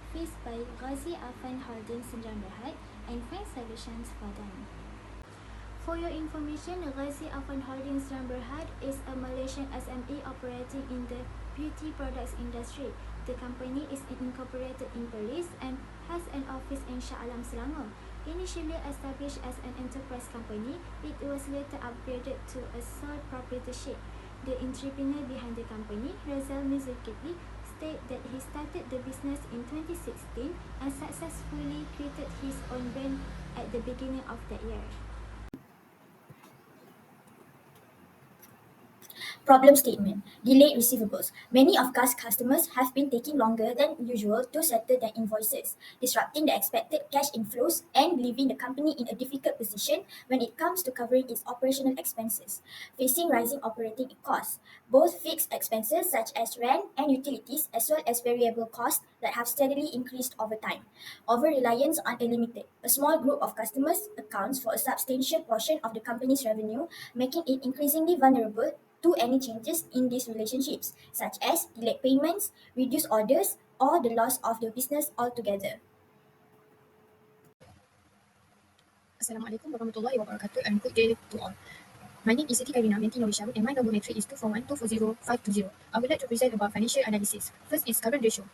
fees by Ghazi Affan Holdings Sdn Bhd and find solutions for them. For your information, Ghazi Affan Holdings Sdn Bhd is a Malaysian SME operating in the beauty products industry. The company is incorporated in Perlis and has an office in Shah Alam, Selangor. Initially established as an enterprise company, it was later upgraded to a sole proprietorship. The entrepreneur behind the company, Razal Mizukitli, stated that he started the business in 2016 and successfully created his own brand at the beginning of that year. Problem statement: delayed receivables. Many of CAS customers have been taking longer than usual to settle their invoices, disrupting the expected cash inflows and leaving the company in a difficult position when it comes to covering its operational expenses. Facing rising operating costs, both fixed expenses such as rent and utilities, as well as variable costs that have steadily increased over time. Over-reliance on a small group of customers accounts for a substantial portion of the company's revenue, making it increasingly vulnerable to any changes in these relationships, such as delayed payments, reduced orders, or the loss of the business altogether. Assalamualaikum warahmatullahi wabarakatuh and good day to all. My name is Siti Karina binti Norisham and my number matrix is 241240520. I would like to present about financial analysis. First is current ratio.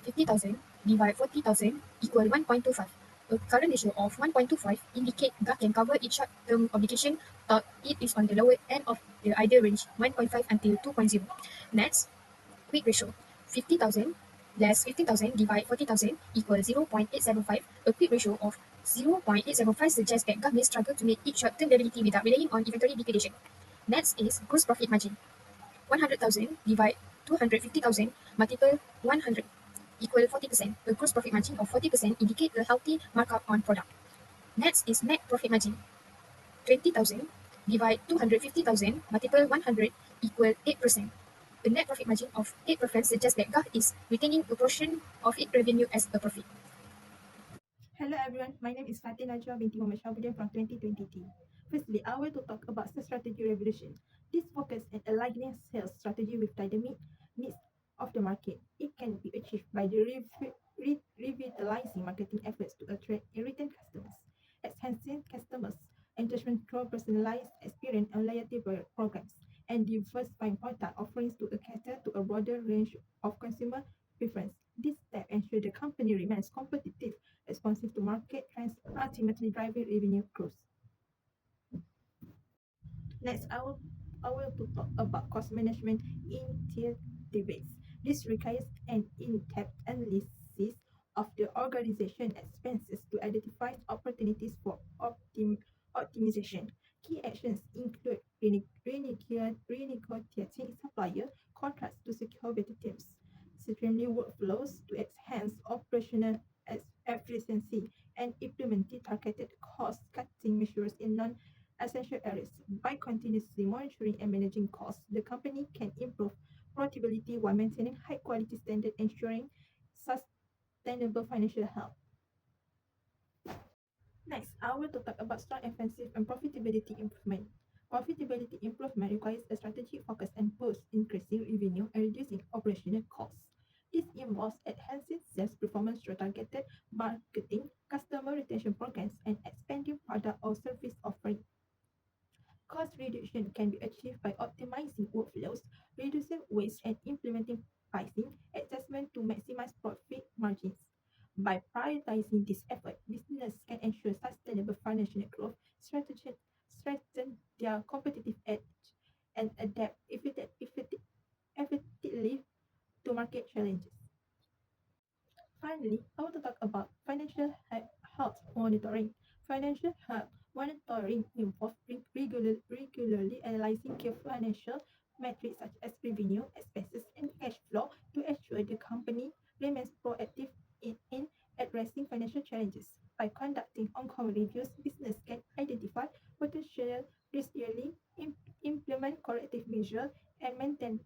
50,000 divide 40,000 equal 1.25. A current ratio of 1.25 indicate that can cover each short-term obligation, but it is on the lower end of the ideal range 1.5 until 2.0. Next, quick ratio. 50,000 less 15,000 divide 40,000 equals 0.875. A quick ratio of 0.875 suggests that government struggle to meet each short-term liability without relying on inventory liquidation. Next is gross profit margin. 100,000 divide 250,000 multiple 100 equal 40%. A gross profit margin of 40% indicate a healthy markup on product. Next is net profit margin. 20,000 divide 250,000 multiple 100 equal 8%. A net profit margin of 8% suggests that GAH is retaining a portion of its revenue as a profit. Hello everyone, my name is Fatin Najwa binti Muhammad Shabuddin from 2023. Firstly, I want to talk about sales strategy revolution. This focus on aligning sales strategy with dynamic needs of the market. It can be achieved by the revitalizing marketing efforts to attract and retain customers, enhancing customers engagement through personalized experience and loyalty programs, and diversifying product offerings to cater to a broader range of consumer preference. This step ensures the company remains competitive, responsive to market trends, ultimately driving revenue growth. Next, I will to talk about cost management initiatives. This requires an in-depth analysis of the organization expenses to identify opportunities for optimization. Key actions include renegotiating supplier contracts to secure better terms, streamlining workflows to enhance operational efficiency, and implementing targeted cost-cutting measures in non-essential areas. By continuously monitoring and managing costs, the company can improve profitability while maintaining high-quality standards, ensuring sustainable financial health. Next, I will talk about strong offensive and profitability improvement. Profitability improvement requires a strategic focus and both increasing revenue and reducing operational costs. This involves enhancing sales performance through targeted marketing, customer retention programs, and expanding product or service offerings. Cost reduction can be achieved by optimizing workflows, reducing waste, and implementing pricing adjustment to maximize profit margins. By prioritizing this effort, business can ensure sustainable financial growth, strengthen their competitive edge, and adapt effectively to market challenges. Finally, I want to talk about financial health monitoring. Financial health monitoring involves regularly analyzing key financial metrics such as revenue, expenses, and cash flow to ensure the company remains proactive in addressing financial challenges. By conducting ongoing reviews, business can identify potential risks early, implement corrective measures, and maintain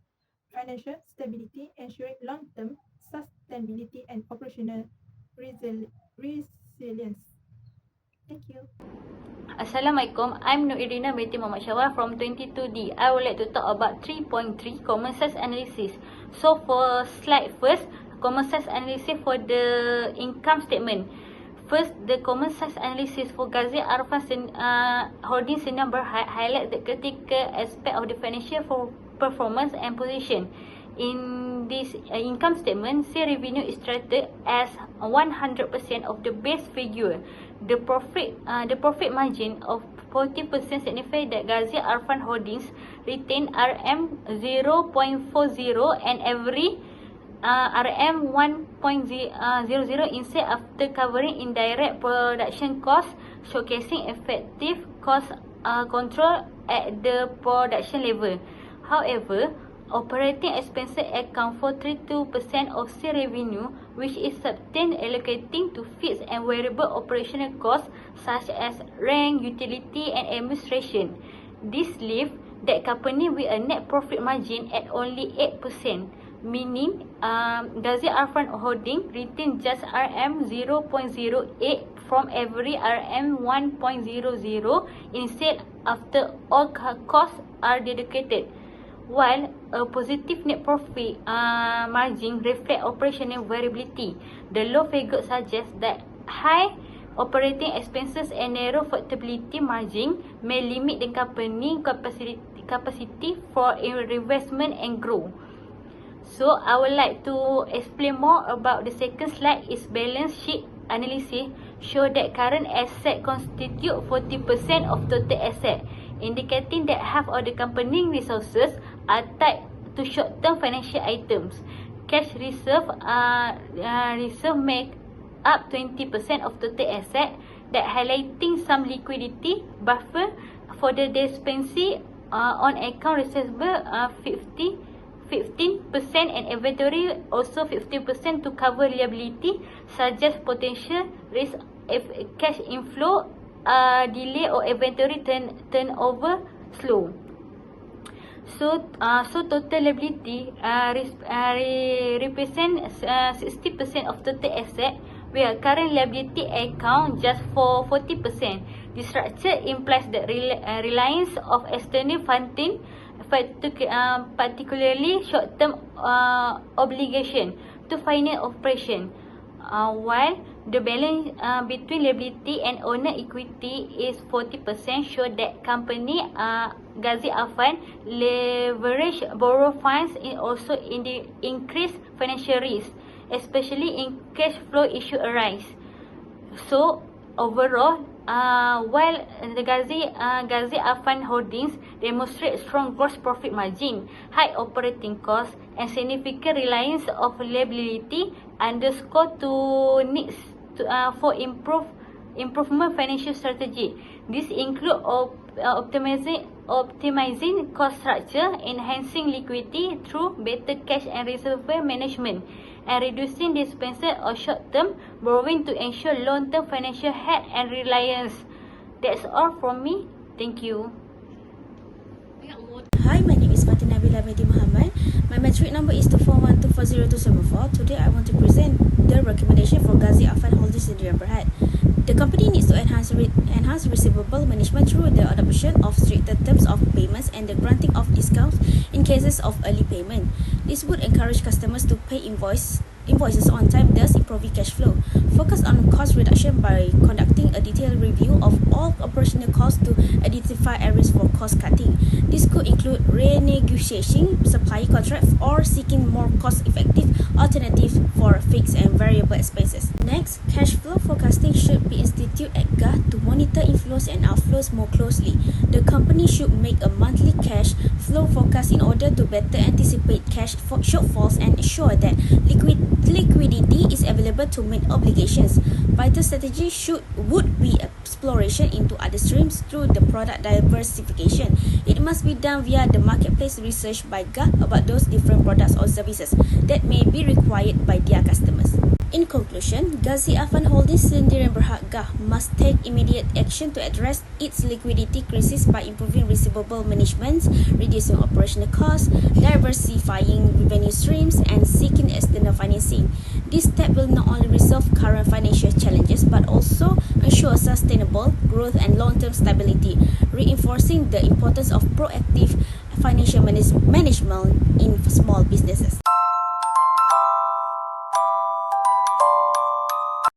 financial stability, ensuring long-term sustainability and operational resilience. Thank you. Assalamualaikum, I'm Nur Irina binti Muhammad Syawal from 22D. I would like to talk about 3.3 common sense analysis. So for slide first, common sense analysis for the income statement. First, the common sense analysis for Ghazi Affan Holding Sdn Bhd highlights the critical aspect of the financial performance and position. In this income statement, say revenue is treated as 100% of the base figure. The profit margin of 40% signifies that Ghazi Affan Holdings retain RM0.40 and every RM1.00 instead after covering indirect production costs, showcasing effective cost control at the production level. However, operating expenses account for 32% of sales revenue, which is substantially allocating to fixed and variable operational costs such as rent, utility, and administration. This leaves that company with a net profit margin at only 8%, meaning Ghazi Affan Holding retain just RM0.08 from every RM1.00 instead after all costs are deducted. While a positive net profit margin reflects operational variability, the low figure suggests that high operating expenses and narrow profitability margin may limit the company capacity for investment and growth. So I would like to explain more about the second slide. Is balance sheet analysis show that current asset constitute 40% of total asset, indicating that half of the company resources are tied to short-term financial items. Cash reserve make up 20% of total asset, that highlighting some liquidity buffer for the dependency on account receivable 15% and inventory also 15% to cover liability, suggest potential risk if cash inflow delay or inventory turnover slow. So total liability represent 60% of total asset, where current liability account just for 40%. The structure implies the reliance of external funding, particularly short-term obligation, to finance operation, while the balance between liability and owner equity is 40%, show that company Ghazi Affan leverage borrow funds in also in the increased financial risk, especially in cash flow issue arise. So overall, while the Ghazi Affan Holdings demonstrate strong gross profit margin, high operating costs, and significant reliance of liability, underscore to needs for improvement financial strategy. This include optimizing cost structure, enhancing liquidity through better cash and reserve management, and reducing the expenses of short-term borrowing to ensure long-term financial health and reliance. That's all from me. Thank you. Hi, my name is Fatin Nabila Mehdi Muhammad. My metric number is 241240274. Today I want to present the recommendation for Ghazi Affan Holdings Sdn Bhd. The company needs to enhance receivable management through the adoption of stricter terms of payments and the granting of discounts in cases of early payment. This would encourage customers to pay invoices on time, thus improving cash flow. Focus on cost reduction by conducting a detailed review of all operational costs to identify areas for cost cutting. This could include renegotiating supply contracts or seeking more cost-effective alternatives for fixed and variable expenses. Next, cash flow forecasting should be instituted at GAH to monitor inflows and outflows more closely. The company should make a monthly cash flow forecast in order to better anticipate cash shortfalls and ensure that liquidity is available to meet obligations. Vital strategy would be exploration into other streams through the product diversification. It must be done via the marketplace research by GAH about those different products or services that may be required by their customers. In conclusion, Ghazi Affan Holdings Sdn Bhd GAH must take immediate action to address its liquidity crisis by improving receivable management, reducing operational costs, diversifying revenue streams, and seeking external financing. This step will not only resolve current financial challenges but also ensure sustainable growth and long-term stability, reinforcing the importance of proactive financial management in small businesses.